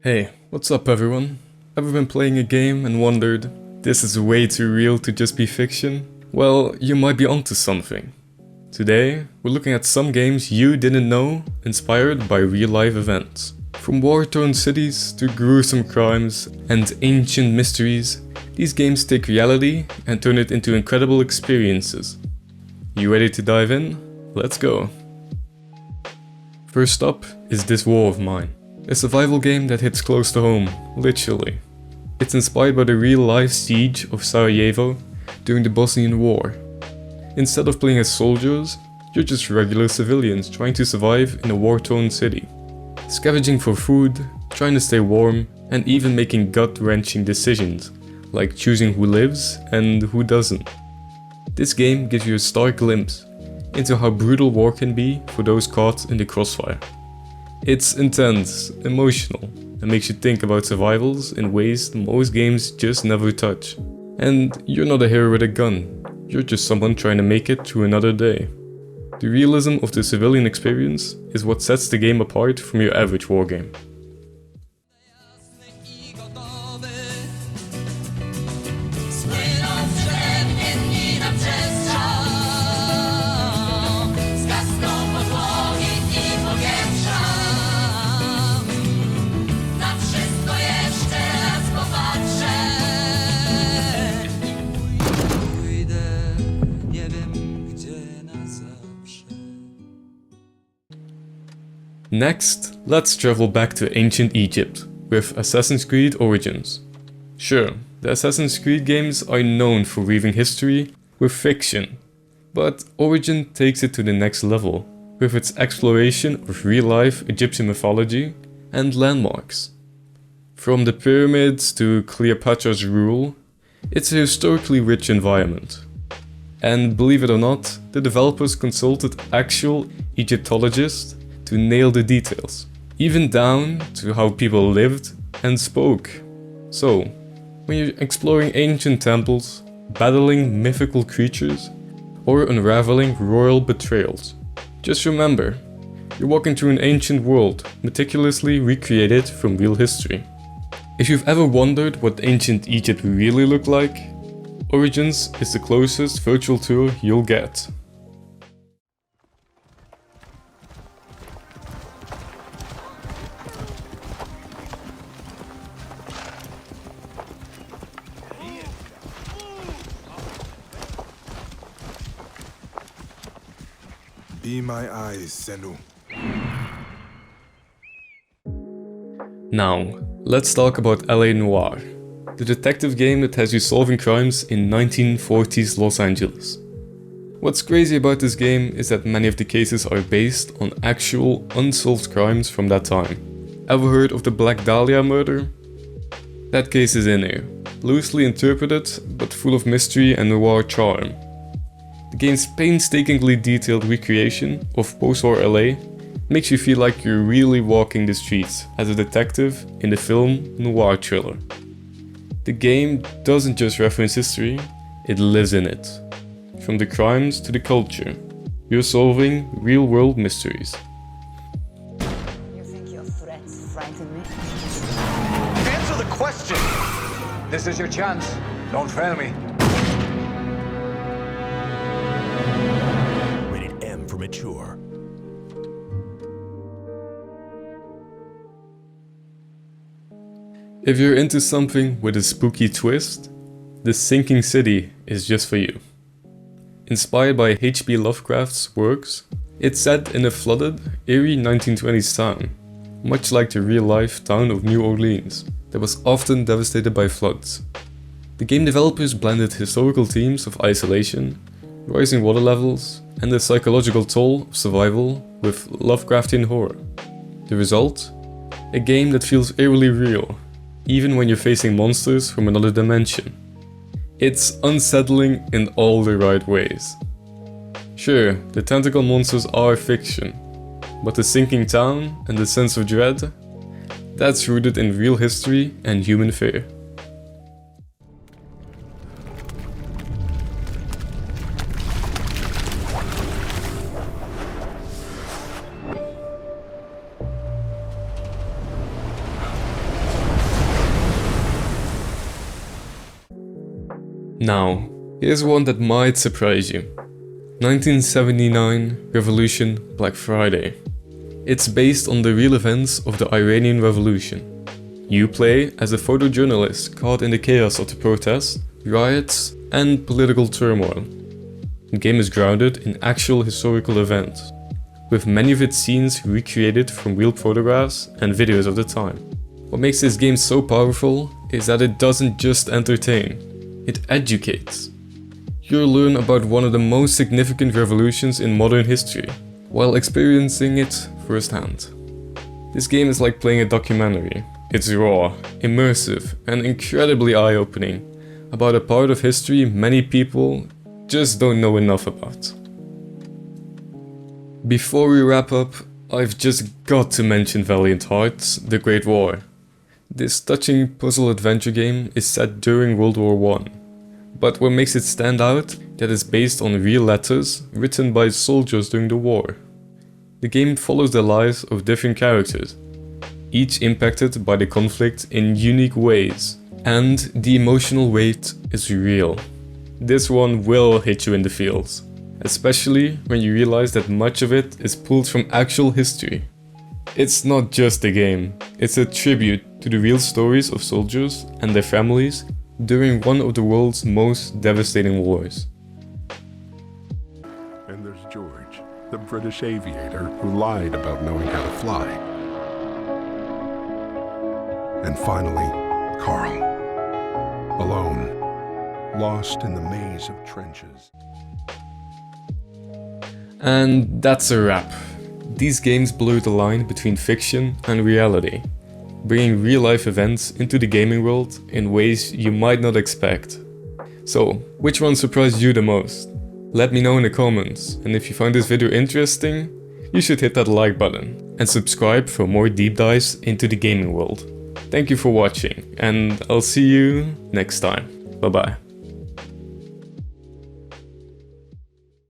Hey, what's up everyone? Ever been playing a game and wondered, this is way too real to just be fiction? Well, you might be onto something. Today, we're looking at some games you didn't know inspired by real-life events. From war-torn cities to gruesome crimes and ancient mysteries, these games take reality and turn it into incredible experiences. You ready to dive in? Let's go! First up is This War of Mine. A survival game that hits close to home, literally. It's inspired by the real-life siege of Sarajevo during the Bosnian War. Instead of playing as soldiers, you're just regular civilians trying to survive in a war-torn city. Scavenging for food, trying to stay warm, and even making gut-wrenching decisions, like choosing who lives and who doesn't. This game gives you a stark glimpse into how brutal war can be for those caught in the crossfire. It's intense, emotional, and makes you think about survivals in ways most games just never touch. And you're not a hero with a gun, you're just someone trying to make it through another day. The realism of the civilian experience is what sets the game apart from your average war game. Next, let's travel back to ancient Egypt with Assassin's Creed Origins. Sure, the Assassin's Creed games are known for weaving history with fiction, but Origin takes it to the next level with its exploration of real-life Egyptian mythology and landmarks. From the pyramids to Cleopatra's rule, it's a historically rich environment. And believe it or not, the developers consulted actual Egyptologists to nail the details, even down to how people lived and spoke. So, when you're exploring ancient temples, battling mythical creatures, or unraveling royal betrayals, just remember, you're walking through an ancient world meticulously recreated from real history. If you've ever wondered what ancient Egypt really looked like, Origins is the closest virtual tour you'll get. Be my eyes, Senu. Now, let's talk about LA Noire, the detective game that has you solving crimes in 1940s Los Angeles. What's crazy about this game is that many of the cases are based on actual unsolved crimes from that time. Ever heard of the Black Dahlia murder? That case is in here, loosely interpreted but full of mystery and noir charm. The game's painstakingly detailed recreation of post-war LA makes you feel like you're really walking the streets as a detective in the film noir thriller. The game doesn't just reference history, it lives in it. From the crimes to the culture, you're solving real-world mysteries. You think your threats frighten me? Answer the question! This is your chance. Don't fail me. Rated M for mature. If you're into something with a spooky twist, The Sinking City is just for you. Inspired by H.P. Lovecraft's works, it's set in a flooded, eerie 1920s town, much like the real-life town of New Orleans, that was often devastated by floods. The game developers blended historical themes of isolation, rising water levels, and the psychological toll of survival with Lovecraftian horror. The result? A game that feels eerily real, even when you're facing monsters from another dimension. It's unsettling in all the right ways. Sure, the tentacle monsters are fiction, but the sinking town and the sense of dread, that's rooted in real history and human fear. Now, here's one that might surprise you. 1979 Revolution Black Friday. It's based on the real events of the Iranian Revolution. You play as a photojournalist caught in the chaos of the protests, riots, and political turmoil. The game is grounded in actual historical events, with many of its scenes recreated from real photographs and videos of the time. What makes this game so powerful is that it doesn't just entertain, it educates. You'll learn about one of the most significant revolutions in modern history, while experiencing it firsthand. This game is like playing a documentary. It's raw, immersive, and incredibly eye-opening about a part of history many people just don't know enough about. Before we wrap up, I've just got to mention Valiant Hearts: The Great War. This touching puzzle adventure game is set during World War I, but what makes it stand out that it's based on real letters written by soldiers during the war. The game follows the lives of different characters, each impacted by the conflict in unique ways, and the emotional weight is real. This one will hit you in the feels, especially when you realize that much of it is pulled from actual history. It's not just a game, it's a tribute to the real stories of soldiers and their families during one of the world's most devastating wars. And there's George, the British aviator who lied about knowing how to fly. And finally, Carl, alone, lost in the maze of trenches. And that's a wrap. These games blur the line between fiction and reality, bringing real-life events into the gaming world in ways you might not expect. So, which one surprised you the most? Let me know in the comments, and if you find this video interesting, you should hit that like button and subscribe for more deep dives into the gaming world. Thank you for watching, and I'll see you next time. Bye bye.